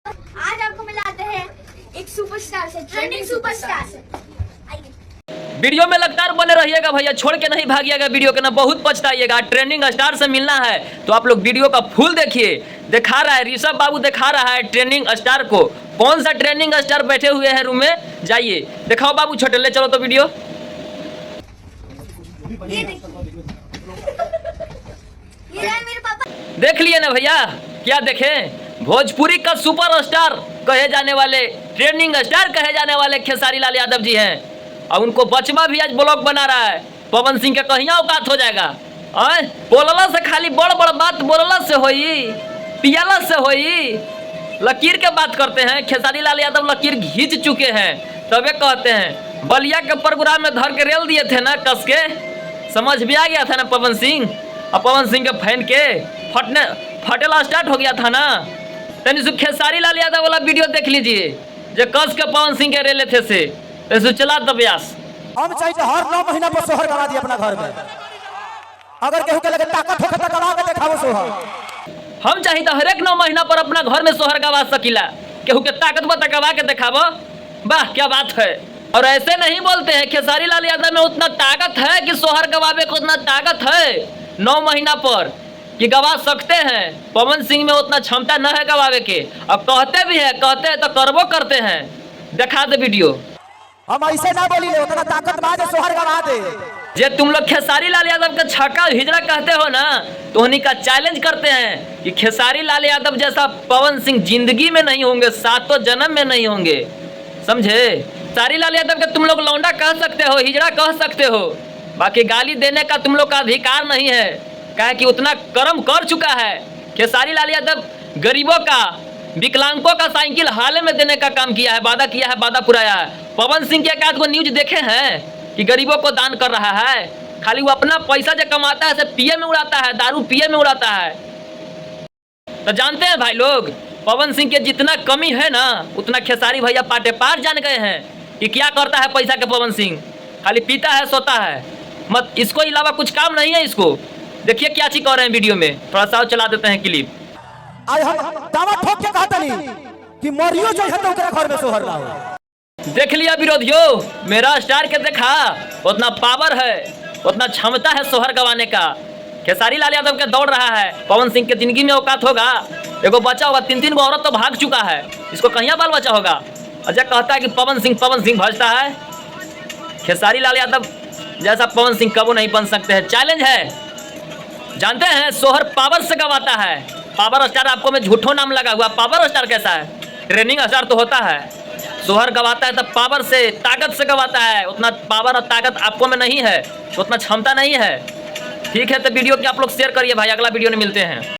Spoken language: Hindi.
आज आपको मिलाते हैं एक सुपरस्टार से, ट्रेंडिंग सुपरस्टार से। वीडियो में लगातार बने रहिएगा भैया, छोड़ के नहीं भागिएगा वीडियो के ना, बहुत पछताइएगा। ट्रेंडिंग स्टार से मिलना है तो आप लोग वीडियो का फुल देखिए। दिखा रहा है ऋषभ बाबू, दिखा रहा है ट्रेंडिंग स्टार को। कौन सा ट्रेंडिंग स्टार बैठे हुए हैं रूम में, जाइए दिखाओ बाबू। छोटे ले चलो तो वीडियो ये है मेरे पापा। देख लिए ना भैया, क्या देखें, भोजपुरी का सुपरस्टार कहे जाने वाले, ट्रेंडिंग स्टार कहे जाने वाले खेसारी लाल यादव जी हैं। और उनको बचवा भी आज ब्लॉग बना रहा है। पवन सिंह का कहीं औकात हो जाएगा। बोलला से खाली बड़ बड़ बात बोलला से होई, पियाला से होई। लकीर के बात करते हैं। खेसारी लाल यादव लकीर घींच चुके हैं, तबे कहते हैं। बलिया के प्रोग्राम में धर के रेल दिए थे ना कस के, समझ भी आ गया था ना पवन सिंह। और पवन सिंह के फैन के फटेला स्टार्ट हो गया था ना। तनि खेसारी लाल यादव वाला वीडियो देख लीजिए, जो कस के पवन सिंह के रेले थे से चला दब्यास। हम चाहिए हर 9 महीना पर सोहर करा दिए अपना घर में। अगर केहू के लगे ताकत हो तो करा के दिखाओ सोहर। हम चाहिए तो हर एक 9 महीना पर अपना घर में सोहर गवा सकीला। केहू के ताकत बता गवा के दिखावो, वाह क्या बात है। और ऐसे नहीं बोलते हैं खेसारी लाल यादव में उतना ताकत है कि सोहर गवावे को उतना ताकत है 9 महीना पर कि गवा सकते हैं। पवन सिंह में उतना क्षमता न है गवावे के। अब कहते भी है, कहते हैं तो करबो करते हैं। दिखा दे वीडियो। हम ऐसे ना बोली ले, उतना ताकत बाजे सोहर गवा दे। जे तुम लोग खेसारी लाल यादव का छक्का हिजड़ा कहते हो ना, तो उन्हीं का चैलेंज करते हैं कि खेसारी लाल यादव जैसा पवन सिंह जिंदगी में नहीं होंगे, 7 जन्म में नहीं होंगे, समझे। खेसारी लाल यादव के तुम लोग लौंडा कह सकते हो, हिजड़ा कह सकते हो, बाकी गाली देने का तुम लोग का अधिकार नहीं है। क्या कि उतना कर्म कर चुका है खेसारी लाल यादव। गरीबों का, विकलांगों का साइकिल हाल में देने का काम किया है, वादा किया है, वादा पुराया है। पवन सिंह के एकाध को न्यूज देखे हैं कि गरीबों को दान कर रहा है। खाली वो अपना पैसा जो कमाता है सब पिए में उड़ाता है, दारू पिए में उड़ाता है। तो जानते हैं भाई लोग, पवन सिंह के जितना कमी है ना, उतना खेसारी भैया पाटे पार जान गए हैं कि क्या करता है पैसा के पवन सिंह। खाली पीता है, सोता है, मत इसको अलावा कुछ काम नहीं है इसको। देखिए क्या चीज कर रहे हैं वीडियो में, थोड़ा सा चला देते हैं क्लिप। आज हम दावा ठोक के कहता नहीं कि मोरियो जो है तो ओकरा घर में सोहर ना हो। देख लिया विरोधियों, मेरा स्टार के देखा, उतना पावर है, उतना क्षमता है सोहर गवाने का। खेसारी लाल यादव के दौड़ रहा है, पवन सिंह के जिंदगी में औकात होगा। एगो बच्चा होगा, 3 गो औरत तो भाग चुका है, इसको कहीं बाल बच्चा होगा। अजय कहता है कि पवन सिंह भजता है। खेसारी लाल यादव जैसा पवन सिंह कबो नहीं बन सकते हैं, चैलेंज है। जानते हैं सोहर पावर से गवाता है। पावर स्टार आपको में झूठो नाम लगा हुआ, पावर स्टार कैसा है, ट्रेनिंग स्टार तो होता है। सोहर गवाता है तब पावर से, ताकत से गवाता है। उतना पावर और ताकत आपको में नहीं है, उतना क्षमता नहीं है। ठीक है, तो वीडियो की आप लोग शेयर करिए भाई, अगला वीडियो में मिलते हैं।